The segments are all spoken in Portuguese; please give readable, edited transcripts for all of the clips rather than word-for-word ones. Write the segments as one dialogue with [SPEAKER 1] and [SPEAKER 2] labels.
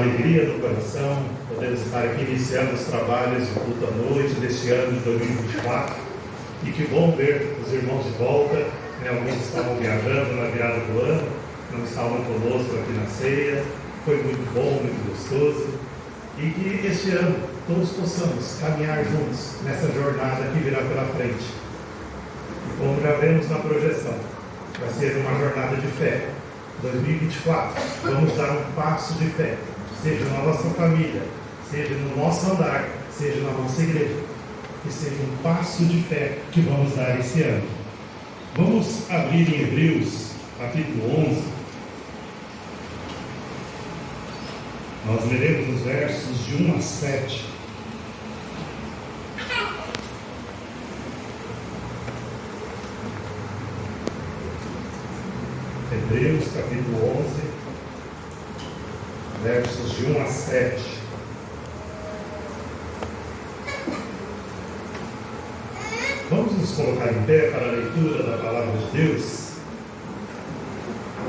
[SPEAKER 1] alegria no coração poder estar aqui iniciando os trabalhos de culto à noite deste ano de 2024. E que bom ver os irmãos de volta, né? Alguns estavam viajando na virada do ano, não estavam conosco aqui na ceia. Foi muito bom, muito gostoso. E que este ano todos possamos caminhar juntos nessa jornada que virá pela frente. E como já vemos na projeção, vai ser uma jornada de fé. 2024, vamos dar um passo de fé, seja na nossa família, seja no nosso andar, seja na nossa igreja, que seja um passo de fé que vamos dar esse ano. Vamos abrir em Hebreus, capítulo 11. Nós leremos os versos de 1 a 7. Hebreus, capítulo 11, versos de 1 a 7. Vamos nos colocar em pé para a leitura da palavra de Deus.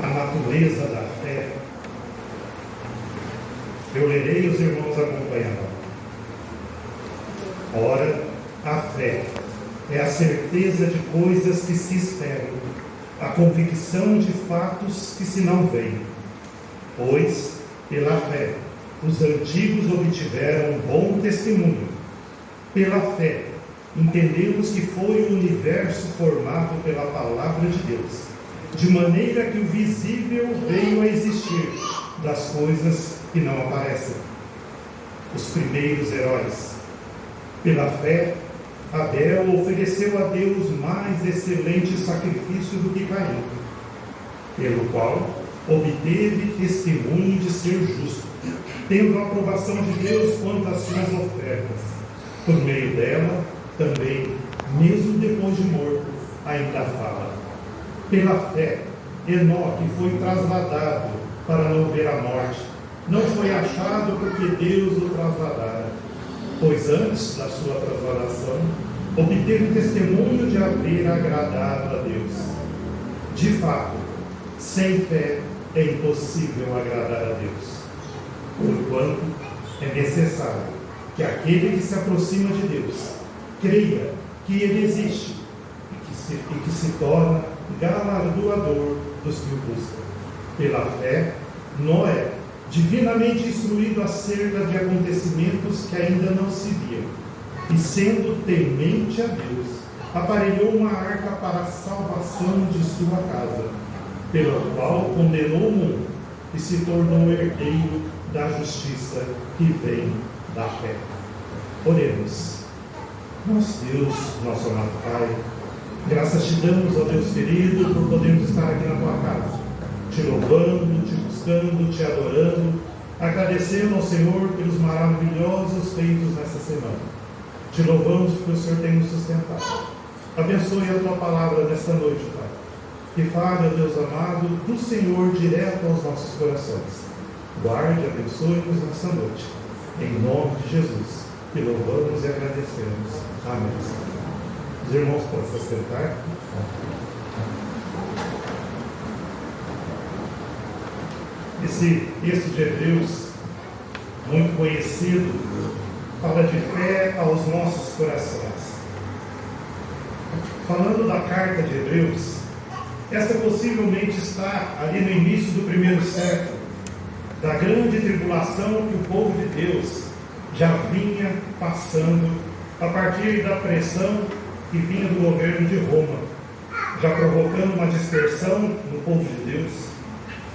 [SPEAKER 1] A natureza da fé. Eu lerei e os irmãos acompanharão. Ora, a fé é a certeza de coisas que se esperam, a convicção de fatos que se não veem. Pois, pela fé, os antigos obtiveram bom testemunho. Pela fé, entendemos que foi o universo formado pela palavra de Deus, de maneira que o visível veio a existir das coisas que não aparecem. Os primeiros heróis. Pela fé, Abel ofereceu a Deus mais excelente sacrifício do que Caim, pelo qual obteve testemunho de ser justo, tendo a aprovação de Deus quanto às suas ofertas. Por meio dela, também, mesmo depois de morto, ainda fala. Pela fé, Enoque foi trasladado para não ver a morte. Não foi achado porque Deus o trasladara, pois antes da sua trasladação, obteve testemunho de haver agradado a Deus. De fato, sem fé é impossível agradar a Deus, porquanto é necessário que aquele que se aproxima de Deus creia que Ele existe e que se torna galardoador dos que o buscam. Pela fé, Noé, divinamente instruído acerca de acontecimentos que ainda não se viam, e sendo temente a Deus, aparelhou uma arca para a salvação de sua casa, pela qual condenou o mundo e se tornou herdeiro da justiça que vem da fé. Oremos. Nosso Deus, nosso amado Pai, graças te damos, ó Deus querido, por podermos estar aqui na tua casa, te louvando, te buscando, te adorando, agradecendo ao Senhor pelos maravilhosos feitos nessa semana. Te louvamos porque o Senhor tem nos sustentado. Abençoe a tua palavra nesta noite, Pai. Que fale, ó Deus amado, do Senhor direto aos nossos corações. Guarde, abençoe-nos nesta noite. Em nome de Jesus, que louvamos e agradecemos. Amém. Os irmãos podem se sentar. Esse texto de Hebreus, muito conhecido, fala de fé aos nossos corações. Falando da carta de Hebreus, esta possivelmente está ali no início do primeiro século, da grande tribulação que o povo de Deus já vinha passando a partir da pressão que vinha do governo de Roma, já provocando uma dispersão no povo de Deus.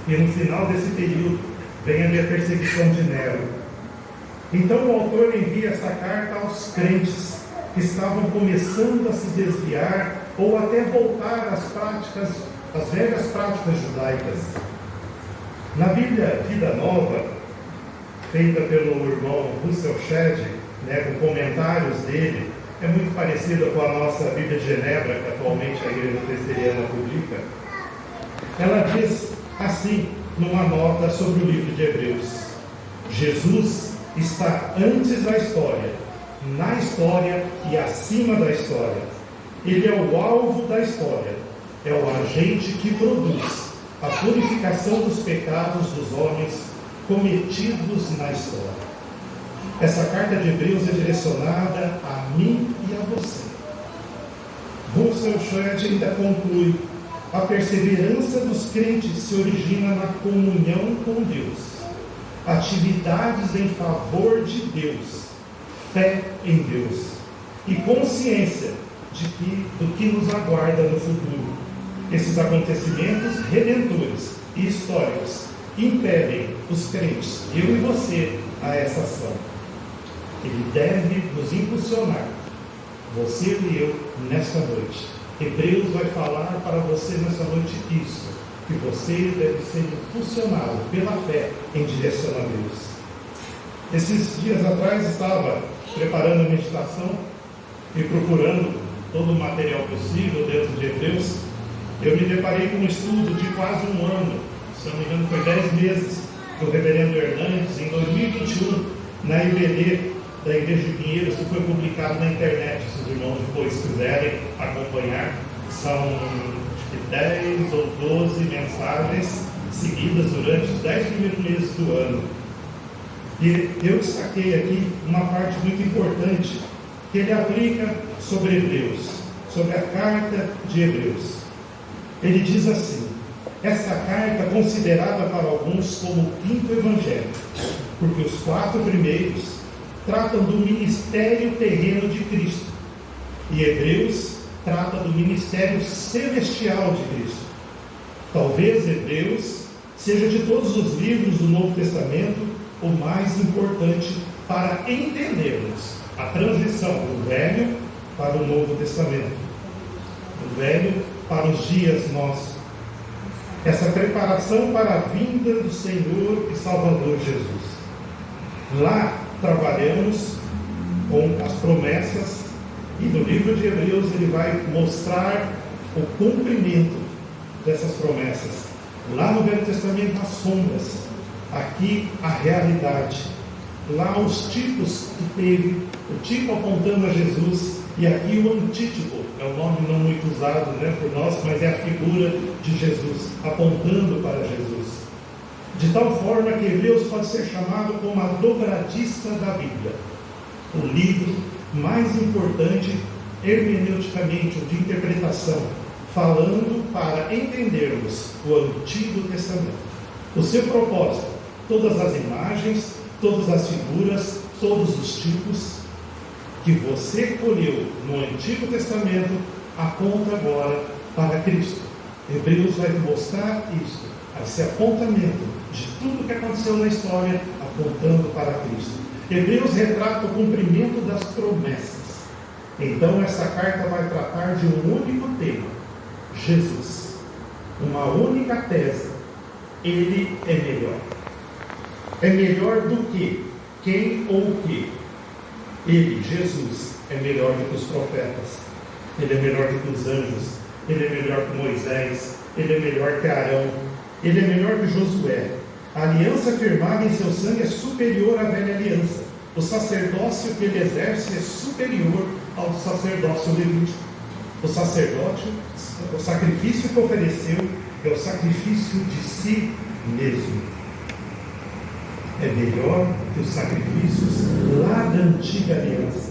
[SPEAKER 1] E no final desse período vem ali a perseguição de Nero. Então o autor envia essa carta aos crentes que estavam começando a se desviar ou até voltar às velhas práticas judaicas. Na Bíblia Vida Nova, feita pelo irmão Russell Shedd, com comentários dele, é muito parecida com a nossa Bíblia de Genebra, que atualmente a Igreja Presbiteriana publica. Ela diz assim, numa nota sobre o livro de Hebreus: Jesus está antes da história, na história e acima da história. Ele é o alvo da história, é o agente que produz a purificação dos pecados dos homens cometidos na história. Essa carta de Hebreus é direcionada a mim e a você. Russell Shedd ainda conclui: a perseverança dos crentes se origina na comunhão com Deus, atividades em favor de Deus, fé em Deus e consciência do que nos aguarda no futuro. Esses acontecimentos redentores e históricos impelem os crentes, eu e você, a essa ação. Ele deve nos impulsionar, você e eu, nesta noite. Hebreus vai falar para você nessa noite isso, que você deve ser impulsionado pela fé em direção a Deus. Esses dias atrás estava preparando a meditação e procurando todo o material possível dentro de Hebreus. Eu me deparei com um estudo de quase um ano, se não me engano foi 10 meses, do reverendo Hernandes, em 2021, na IBD da Igreja de Pinheiros, que foi publicado na internet, se os irmãos depois quiserem acompanhar. São 10 ou 12 mensagens seguidas durante os 10 primeiros meses do ano. E eu destaquei aqui uma parte muito importante que ele aplica sobre Hebreus, sobre a carta de Hebreus. Ele diz assim: esta carta é considerada para alguns como o quinto evangelho, porque os 4 primeiros tratam do ministério terreno de Cristo, e Hebreus trata do ministério celestial de Cristo. Talvez Hebreus seja de todos os livros do Novo Testamento o mais importante para entendermos a transição do Velho para o Novo Testamento, do Velho para os dias nossos. Essa preparação para a vinda do Senhor e Salvador Jesus. Lá trabalhamos com as promessas, e no livro de Hebreus ele vai mostrar o cumprimento dessas promessas. Lá no Velho Testamento as sombras, aqui a realidade. Lá os tipos que teve, o tipo apontando a Jesus, e aqui o antítipo, é um nome não muito usado por nós, mas é a figura de Jesus, apontando para Jesus. De tal forma que Hebreus pode ser chamado como a dobradiça da Bíblia, o livro mais importante hermeneuticamente, de interpretação, falando para entendermos o Antigo Testamento. O seu propósito, todas as imagens, todas as figuras, todos os tipos que você colheu no Antigo Testamento aponta agora para Cristo. Hebreus vai mostrar isso, esse apontamento de tudo que aconteceu na história, apontando para Cristo. Hebreus retrata o cumprimento das promessas. Então essa carta vai tratar de um único tema: Jesus. Uma única tese: Ele é melhor. É melhor do que? Quem ou o que? Ele, Jesus, é melhor do que os profetas. Ele é melhor do que os anjos. Ele é melhor que Moisés. Ele é melhor que Arão. Ele é melhor que Josué. A aliança firmada em seu sangue é superior à velha aliança. O sacerdócio que ele exerce é superior ao sacerdócio levítico. O sacrifício que ofereceu é o sacrifício de si mesmo. É melhor que os sacrifícios lá da antiga aliança.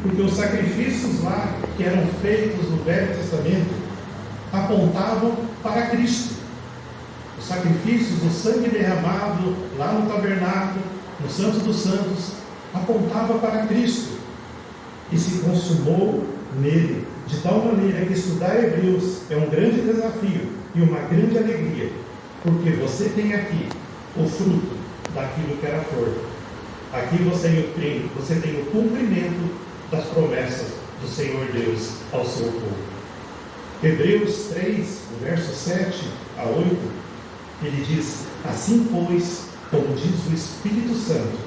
[SPEAKER 1] Porque os sacrifícios lá que eram feitos no Velho Testamento apontavam para Cristo. Os sacrifícios, o sangue derramado lá no tabernáculo, no Santo dos Santos, apontava para Cristo e se consumou nele, de tal maneira que estudar Hebreus é um grande desafio e uma grande alegria, porque você tem aqui o fruto daquilo que era flor. Aqui você tem o cumprimento das promessas do Senhor Deus ao seu povo. Hebreus 3, verso 7 a 8, ele diz: assim pois, como diz o Espírito Santo,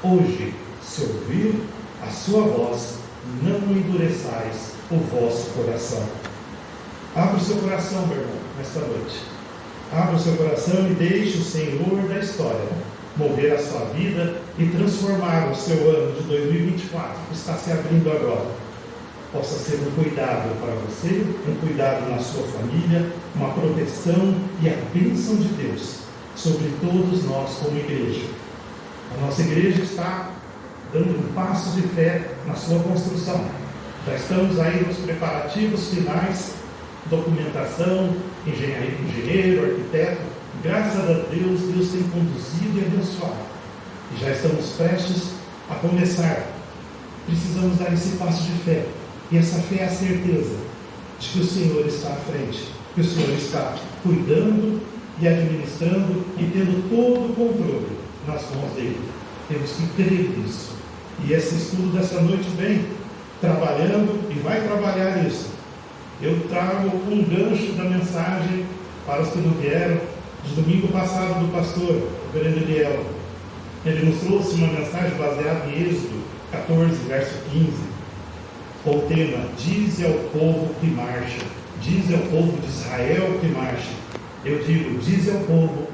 [SPEAKER 1] hoje, se ouvir a sua voz, não endureçais o vosso coração. Abra o seu coração, meu irmão, nesta noite. Abra o seu coração e deixe o Senhor da história mover a sua vida e transformar o seu ano de 2024, que está se abrindo agora, possa ser um cuidado para você, um cuidado na sua família, uma proteção e a bênção de Deus sobre todos nós como igreja. A nossa igreja está dando um passo de fé na sua construção. Já estamos aí nos preparativos finais, documentação, engenheiro, arquiteto. Graças a Deus, Deus tem conduzido e abençoado. E já estamos prestes a começar. Precisamos dar esse passo de fé. E essa fé é a certeza de que o Senhor está à frente, que o Senhor está cuidando e administrando e tendo todo o controle nas mãos dele. Temos que crer nisso. E esse estudo dessa noite vem trabalhando e vai trabalhar isso. Eu trago um gancho da mensagem para os que não vieram, de domingo passado do pastor, o Reverendo Eliel. Ele nos trouxe uma mensagem baseada em Êxodo 14, verso 15, com o tema: dize ao povo que marcha, dize ao povo de Israel que marche. Eu digo, dize ao povo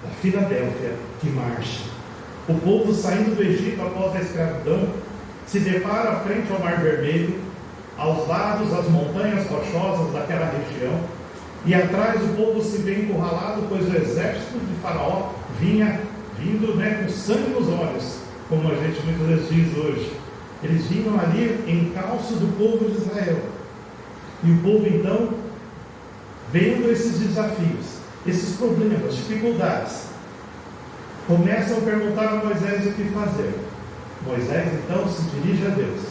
[SPEAKER 1] da Filadélfia que marche. O povo saindo do Egito após a escravidão se depara frente ao Mar Vermelho, aos lados as montanhas rochosas daquela região, e atrás o povo se vê encurralado, pois o exército de Faraó vinha vindo com sangue nos olhos, como a gente muitas vezes diz hoje. Eles vinham ali em encalço do povo de Israel. E o povo então, vendo esses desafios, esses problemas, dificuldades, começam a perguntar a Moisés o que fazer. Moisés então se dirige a Deus.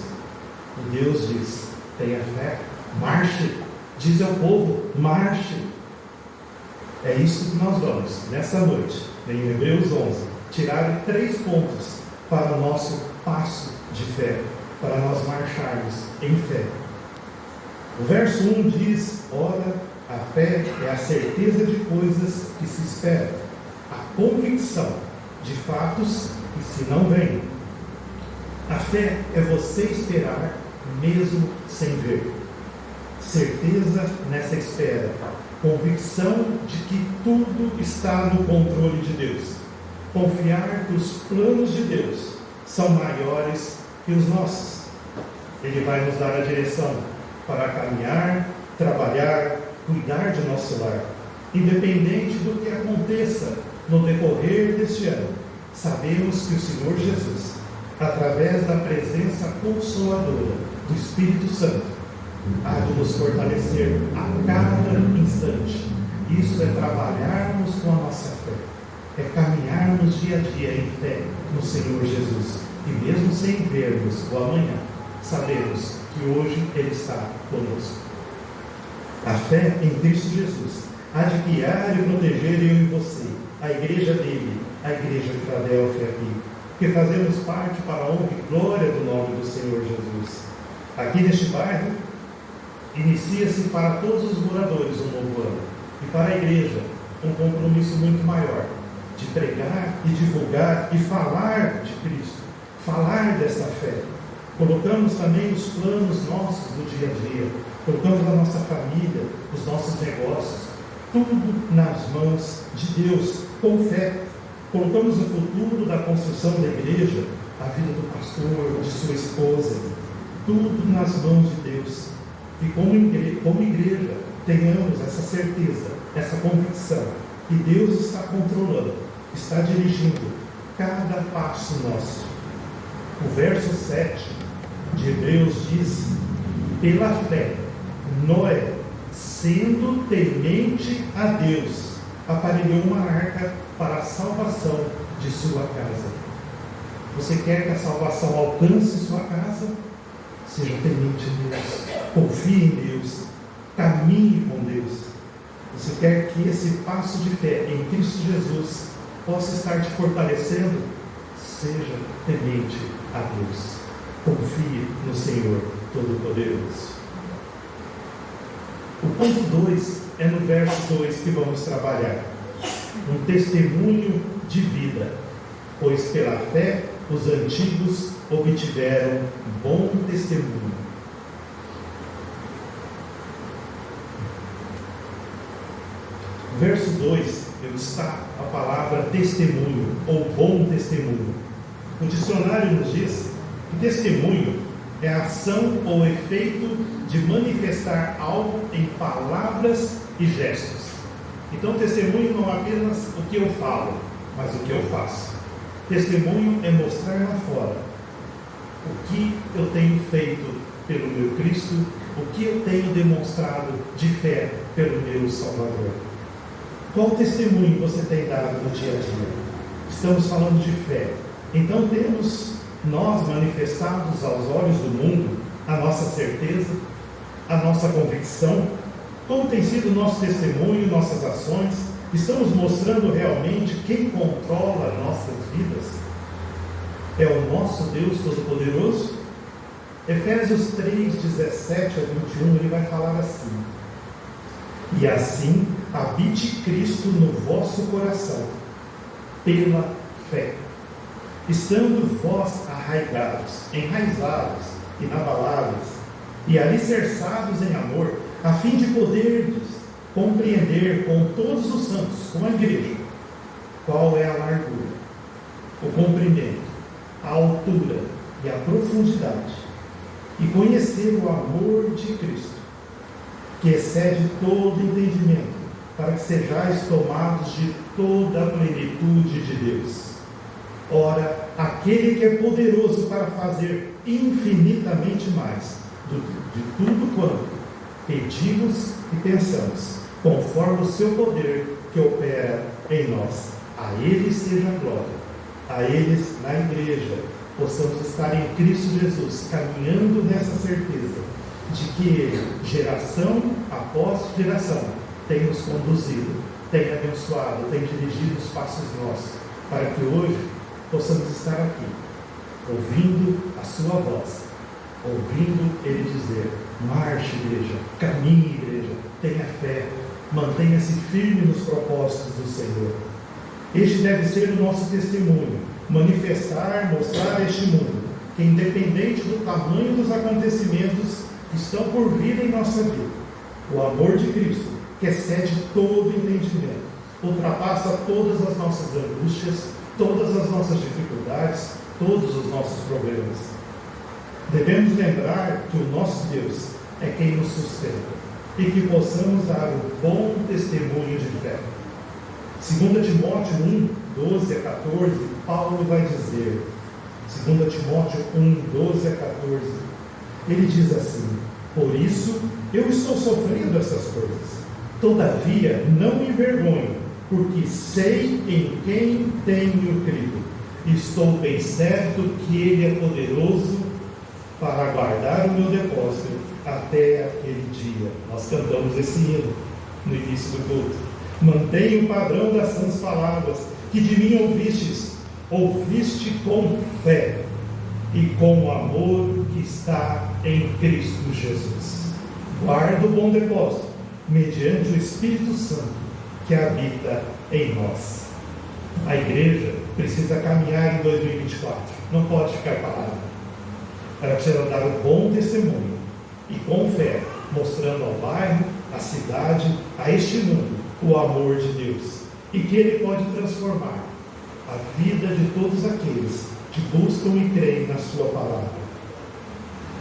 [SPEAKER 1] E Deus diz: tenha fé, marche. Diz ao povo, marche. É isso que nós vamos, nessa noite, em Hebreus 11, tirar 3 pontos para o nosso passo de fé, para nós marcharmos em fé. O verso 1 diz: ora, a fé é a certeza de coisas que se esperam, a convicção de fatos que se não veem. A fé é você esperar mesmo sem ver. Certeza nessa espera, convicção de que tudo está no controle de Deus, confiar que os planos de Deus são maiores que os nossos. Ele vai nos dar a direção para caminhar, trabalhar, cuidar de nosso lar, independente do que aconteça no decorrer deste ano. Sabemos que o Senhor Jesus, através da presença consoladora do Espírito Santo, há de nos fortalecer a cada instante. Isso é trabalharmos com a nossa fé, é caminharmos dia a dia em fé no Senhor Jesus, e mesmo sem vermos o amanhã, sabemos que hoje Ele está conosco. A fé em Cristo Jesus há de guiar e proteger eu e você, a igreja dele, a igreja de Filadélfia aqui, que fazemos parte para a honra e glória do nome do Senhor Jesus. Aqui neste bairro, inicia-se para todos os moradores um novo ano, e para a igreja um compromisso muito maior, de pregar e divulgar e falar de Cristo, falar dessa fé. Colocamos também os planos nossos do dia a dia, colocamos a nossa família, os nossos negócios, tudo nas mãos de Deus, com fé. Colocamos o futuro da construção da igreja, a vida do pastor, de sua esposa, tudo nas mãos de Deus. E como igreja, tenhamos essa certeza, essa convicção, que Deus está controlando, está dirigindo cada passo nosso. O verso 7 de Hebreus diz: pela fé, Noé, sendo temente a Deus, aparelhou uma arca para a salvação de sua casa. Você quer que a salvação alcance sua casa? Seja temente a Deus, confie em Deus, caminhe com Deus. Você quer que esse passo de fé em Cristo Jesus possa estar te fortalecendo? Seja temente a Deus, confie no Senhor Todo-Poderoso. O ponto 2 é no verso 2 que vamos trabalhar. Um testemunho de vida, pois pela fé os antigos obtiveram bom testemunho. Verso 2, eu destaco a palavra testemunho, ou bom testemunho. O dicionário nos diz que testemunho é a ação ou efeito de manifestar algo em palavras e gestos. Então, testemunho não é apenas o que eu falo, mas o que eu faço. Testemunho é mostrar lá fora o que eu tenho feito pelo meu Cristo, o que eu tenho demonstrado de fé pelo meu Salvador. Qual testemunho você tem dado no dia a dia? Estamos falando de fé. Então temos nós manifestados aos olhos do mundo a nossa certeza, a nossa convicção. Como tem sido o nosso testemunho, nossas ações? Estamos mostrando realmente quem controla nossas vidas? É o nosso Deus Todo-Poderoso? Efésios 3, 17 a 21, ele vai falar assim: e assim habite Cristo no vosso coração, pela fé, estando vós arraigados, enraizados, inabaláveis e alicerçados em amor, a fim de poderdes compreender com todos os santos, com a igreja, qual é a largura, o comprimento, a altura e a profundidade, e conhecer o amor de Cristo, que excede todo entendimento, para que sejais tomados de toda a plenitude de Deus. Ora, aquele que é poderoso para fazer infinitamente mais de tudo quanto pedimos e pensamos, conforme o seu poder que opera em nós. A Ele seja a glória, a eles na igreja, possamos estar em Cristo Jesus, caminhando nessa certeza de que Ele, geração após geração, tem nos conduzido, tem abençoado, tem dirigido os passos nossos, para que hoje possamos estar aqui, ouvindo a sua voz, ouvindo Ele dizer: marche, igreja, caminhe, igreja, tenha fé, mantenha-se firme nos propósitos do Senhor. Este deve ser o nosso testemunho, manifestar, mostrar a este mundo que, independente do tamanho dos acontecimentos que estão por vir em nossa vida, o amor de Cristo, que excede todo entendimento, ultrapassa todas as nossas angústias, todas as nossas dificuldades, todos os nossos problemas. Devemos lembrar que o nosso Deus é quem nos sustenta e que possamos dar um bom testemunho de fé. 2 Timóteo 1, 12 a 14, Paulo vai dizer, 2 Timóteo 1, 12 a 14, ele diz assim: por isso eu estou sofrendo essas coisas, todavia não me envergonho, porque sei em quem tenho crido, e estou bem certo que Ele é poderoso para guardar o meu depósito até aquele dia. Nós cantamos esse hino no início do culto. Mantenha o padrão das sãs palavras que de mim ouviste com fé e com o amor que está em Cristo Jesus. Guarda o bom depósito mediante o Espírito Santo que habita em nós. A igreja precisa caminhar em 2024, não pode ficar parada. Ela precisa dar um bom testemunho e com fé, mostrando ao bairro, à cidade, a este mundo, o amor de Deus, e que Ele pode transformar a vida de todos aqueles que buscam e creem na sua palavra.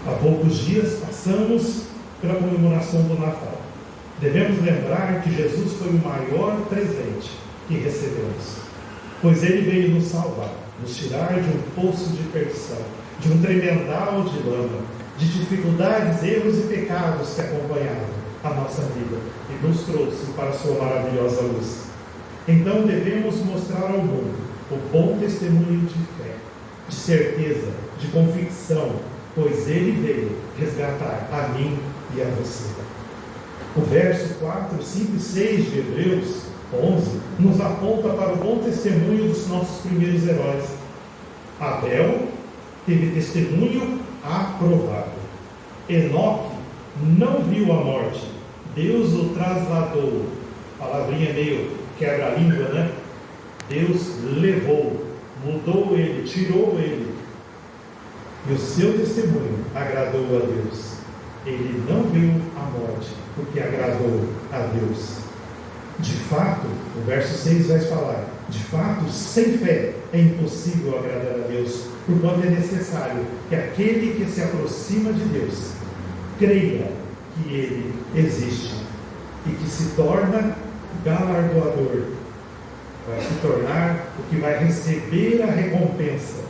[SPEAKER 1] Há poucos dias passamos pela comemoração do Natal. Devemos lembrar que Jesus foi o maior presente que recebemos, pois Ele veio nos salvar, nos tirar de um poço de perdição, de um tremendal de lama, de dificuldades, erros e pecados que acompanhavam a nossa vida e nos trouxe para a sua maravilhosa luz. Então devemos mostrar ao mundo o bom testemunho de fé, de certeza, de convicção, pois Ele veio resgatar a mim e a você. O verso 4, 5 e 6 de Hebreus 11 nos aponta para o bom testemunho dos nossos primeiros heróis. Abel teve testemunho aprovado. Enoque não viu a morte, Deus o trasladou. Palavrinha meio quebra-língua, né? Deus levou, mudou ele, tirou ele. E o seu testemunho agradou a Deus. Ele não viu a morte, porque agradou a Deus. De fato, o verso 6 vai falar: de fato, sem fé é impossível agradar a Deus, porquanto é necessário que aquele que se aproxima de Deus creia que Ele existe e que se torna galardoador, vai se tornar o que vai receber a recompensa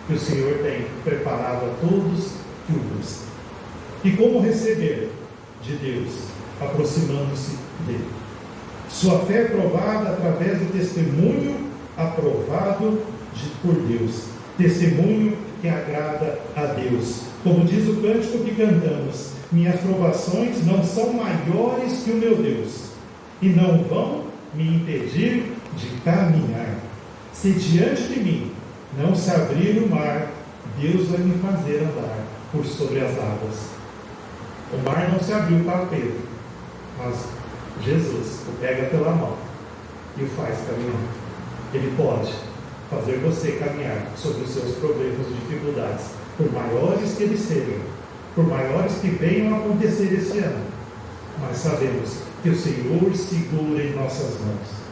[SPEAKER 1] que o Senhor tem preparado a todos que o buscam. E como receber de Deus? Aproximando-se dele. Sua fé é provada através do testemunho aprovado por Deus. Testemunho que agrada a Deus. Como diz o cântico que cantamos: minhas provações não são maiores que o meu Deus, e não vão me impedir de caminhar. Se diante de mim não se abrir o mar, Deus vai me fazer andar por sobre as águas. O mar não se abriu para Pedro, mas Jesus o pega pela mão e o faz caminhar. Ele pode fazer você caminhar sobre os seus problemas e dificuldades, por maiores que eles sejam, por maiores que venham a acontecer esse ano. Mas sabemos que o Senhor segura em nossas mãos.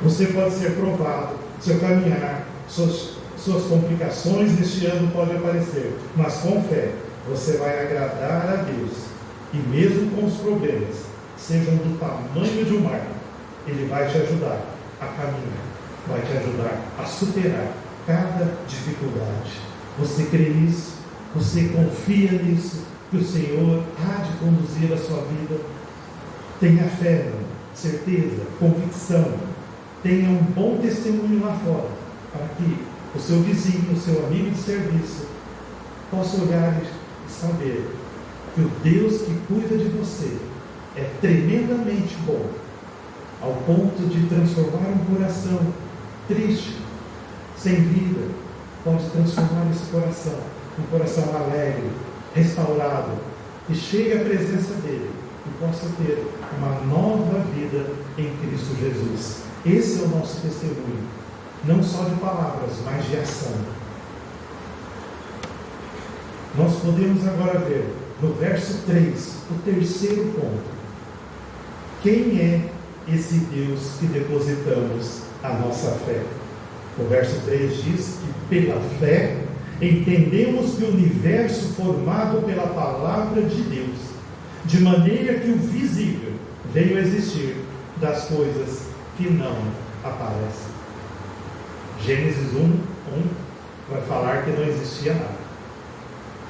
[SPEAKER 1] Você pode ser provado, seu caminhar, suas complicações neste ano podem aparecer, mas com fé você vai agradar a Deus, e mesmo com os problemas, sejam do tamanho de um mar, Ele vai te ajudar a caminhar, vai te ajudar a superar cada dificuldade. Você crê nisso? Você confia nisso? Que o Senhor há de conduzir a sua vida? Tenha fé, certeza, convicção. Tenha um bom testemunho lá fora, para que o seu vizinho, o seu amigo de serviço, possa olhar e saber que o Deus que cuida de você é tremendamente bom, ao ponto de transformar um coração triste, sem vida, pode transformar esse coração um coração alegre, restaurado, que chegue à presença dele e possa ter uma nova vida em Cristo Jesus. Esse é o nosso testemunho, não só de palavras, mas de ação. Nós podemos agora ver no verso 3, o terceiro ponto. Quem é esse Deus que depositamos a nossa fé? O verso 3 diz que pela fé entendemos que o universo formado pela palavra de Deus, de maneira que o visível veio a existir das coisas que não aparecem. Gênesis 1 vai falar que não existia nada.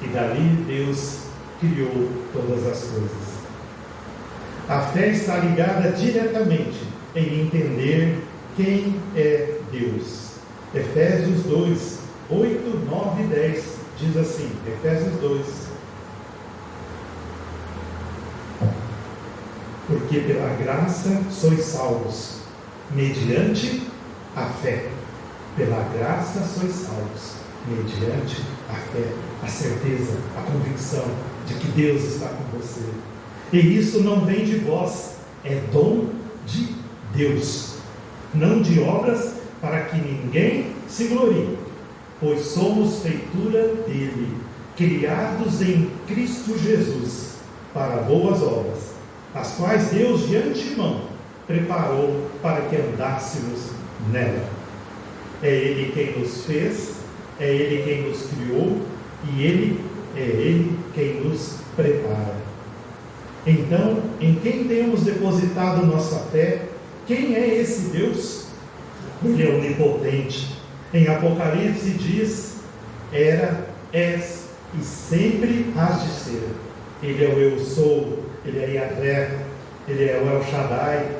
[SPEAKER 1] E dali Deus criou todas as coisas. A fé está ligada diretamente em entender quem é Deus. Efésios 2, 8, 9 e 10 diz assim, Efésios 2: porque pela graça sois salvos, mediante a fé. Pela graça sois salvos, mediante a fé, a certeza, a convicção de que Deus está com você. E isso não vem de vós, é dom de Deus, não de obras, para que ninguém se glorie, pois somos feitura dele, criados em Cristo Jesus, para boas obras, as quais Deus de antemão preparou para que andássemos nela. É Ele quem nos fez, é Ele quem nos criou, e é Ele quem nos prepara. Então, em quem temos depositado nossa fé? Quem é esse Deus? Ele é onipotente. Em Apocalipse diz: era, és e sempre hás de ser. Ele é o Eu Sou, Ele é Yahvé, Ele é o El Shaddai,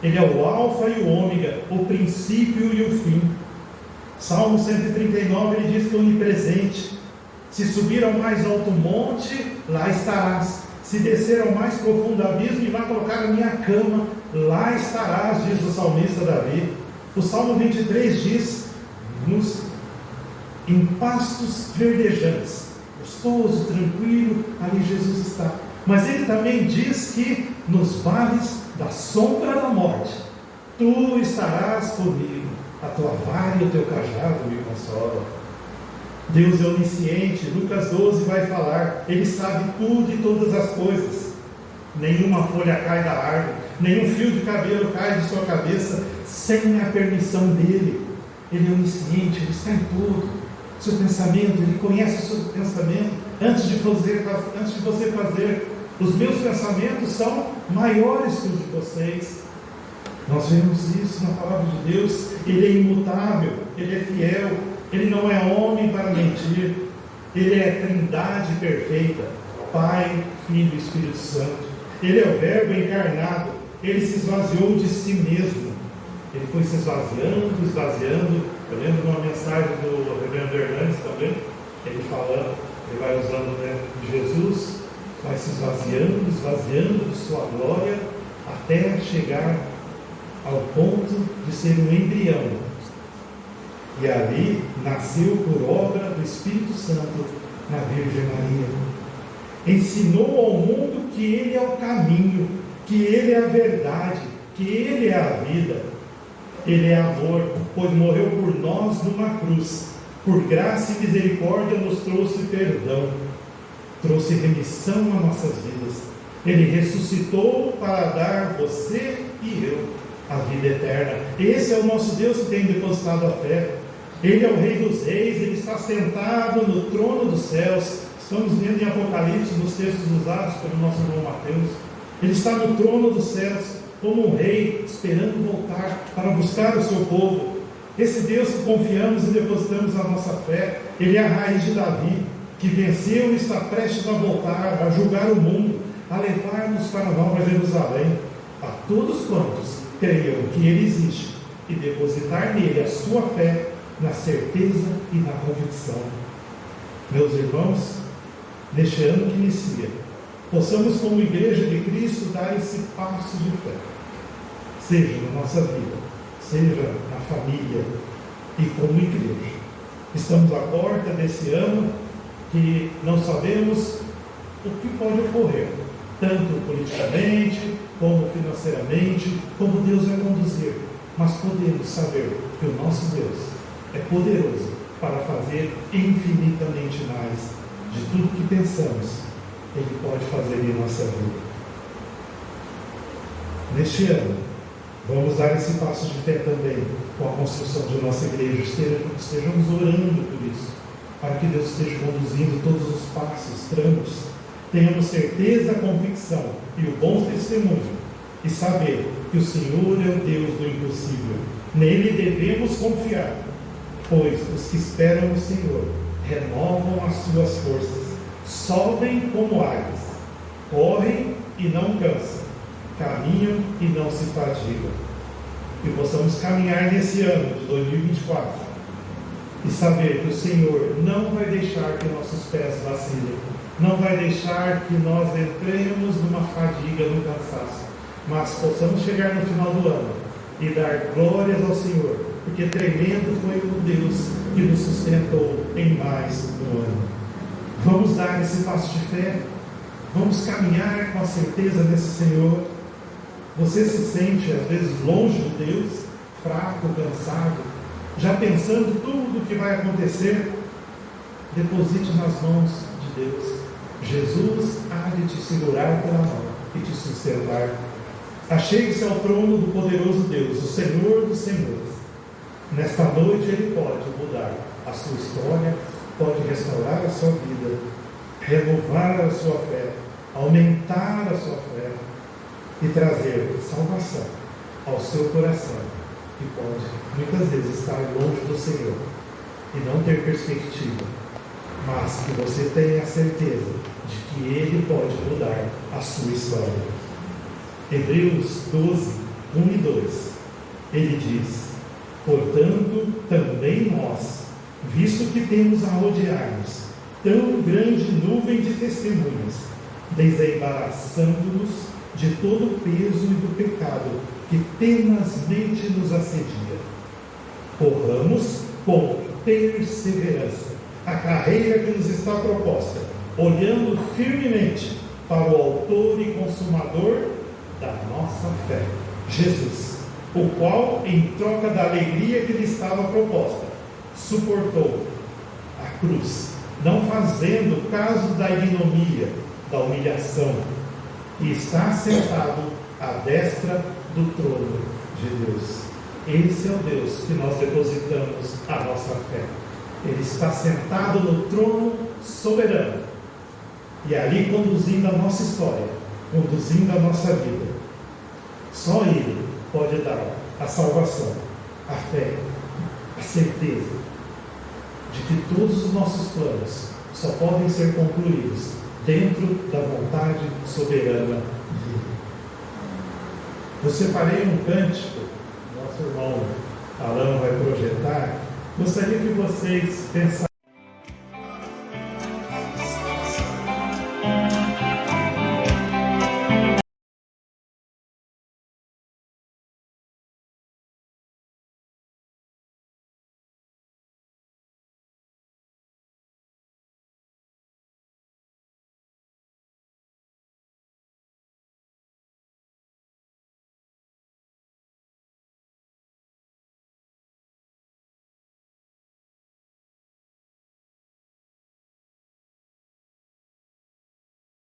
[SPEAKER 1] Ele é o Alfa e o Ômega, o princípio e o fim. Salmo 139, ele diz que é onipresente. Se subir ao mais alto monte, lá estarás. Se descer ao mais profundo abismo e lá colocar a minha cama, lá estarás, diz o salmista Davi. O Salmo 23 diz: em pastos verdejantes, gostoso, tranquilo, ali Jesus está. Mas ele também diz que nos vales da sombra da morte, tu estarás comigo, a tua vara e o teu cajado me consolam. Deus é onisciente. Lucas 12 vai falar, Ele sabe tudo e todas as coisas. Nenhuma folha cai da árvore, nenhum fio de cabelo cai de sua cabeça sem a permissão dEle. Ele é onisciente, Ele está em tudo. Seu pensamento, Ele conhece o seu pensamento antes de você fazer. Os meus pensamentos são maiores que os de vocês. Nós vemos isso na palavra de Deus. Ele é imutável, Ele é fiel, Ele não é homem para mentir. Ele é a Trindade perfeita, Pai, Filho e Espírito Santo. Ele é o Verbo encarnado. Ele se esvaziou de si mesmo. Ele foi se esvaziando. Eu lembro de uma mensagem do Reverendo Hernandes também, ele falando, ele vai usando, de Jesus, vai se esvaziando de sua glória, até chegar ao ponto de ser um embrião. E ali nasceu por obra do Espírito Santo na Virgem Maria. Ensinou ao mundo que Ele é o caminho, que Ele é a verdade, que Ele é a vida. Ele é amor, pois morreu por nós numa cruz. Por graça e misericórdia nos trouxe perdão, trouxe remissão a nossas vidas. Ele ressuscitou para dar você e eu a vida eterna. Esse é o nosso Deus que tem depositado a fé. Ele é o Rei dos Reis, Ele está sentado no trono dos céus. Estamos vendo em Apocalipse, nos textos usados pelo nosso irmão Mateus. Ele está no trono dos céus, como um rei, esperando voltar para buscar o seu povo. Esse Deus que confiamos e depositamos a nossa fé, Ele é a raiz de Davi, que venceu e está prestes a voltar, a julgar o mundo, a levar-nos para a Nova Jerusalém. A todos quantos creiam que Ele existe e depositar nele a sua fé, na certeza e na convicção. Meus irmãos, neste ano que inicia, possamos, como Igreja de Cristo, dar esse passo de fé, seja na nossa vida, seja na família e como igreja. Estamos à porta desse ano que não sabemos o que pode ocorrer, tanto politicamente, como financeiramente, como Deus vai conduzir, mas podemos saber que o nosso Deus é poderoso para fazer infinitamente mais de tudo que pensamos. Ele pode fazer em nossa vida. Neste ano, vamos dar esse passo de fé também com a construção de nossa igreja. Estejamos orando por isso, para que Deus esteja conduzindo todos os passos, tramos. Tenhamos certeza, convicção e o bom testemunho, e saber que o Senhor é o Deus do impossível. Nele devemos confiar, pois os que esperam no Senhor renovam as suas forças, sobem como águias, correm e não cansam, caminham e não se fatigam. Que possamos caminhar nesse ano de 2024 e saber que o Senhor não vai deixar que nossos pés vacilem, não vai deixar que nós entremos numa fadiga, num cansaço, mas possamos chegar no final do ano e dar glórias ao Senhor, porque tremendo foi o Deus que nos sustentou em mais um ano. Vamos dar esse passo de fé, vamos caminhar com a certeza desse Senhor. Você se sente às vezes longe de Deus, fraco, cansado, já pensando tudo o que vai acontecer? Deposite nas mãos de Deus. Jesus há de te segurar pela mão e te sustentar. Achegue-se ao trono do poderoso Deus, o Senhor dos Senhores. Nesta noite Ele pode mudar a sua história, pode restaurar a sua vida, renovar a sua fé, aumentar a sua fé e trazer salvação ao seu coração, que pode muitas vezes estar longe do Senhor e não ter perspectiva, mas que você tenha a certeza de que Ele pode mudar a sua história. Hebreus 12, 1 e 2, ele diz: portanto, também nós, visto que temos a rodear-nos tão grande nuvem de testemunhas, desembaraçando-nos de todo o peso e do pecado que tenazmente nos assedia, corramos com perseverança a carreira que nos está proposta, olhando firmemente para o autor e consumador da nossa fé, Jesus, o qual, em troca da alegria que lhe estava proposta, suportou a cruz, não fazendo caso da ignomínia, da humilhação, e está sentado à destra do trono de Deus. Esse é o Deus que nós depositamos a nossa fé. Ele está sentado no trono soberano, e ali conduzindo a nossa história, conduzindo a nossa vida. Só Ele pode dar a salvação, a fé, a certeza de que todos os nossos planos só podem ser concluídos dentro da vontade soberana dele. Eu separei um cântico, nosso irmão Alain vai projetar. Gostaria que vocês pensassem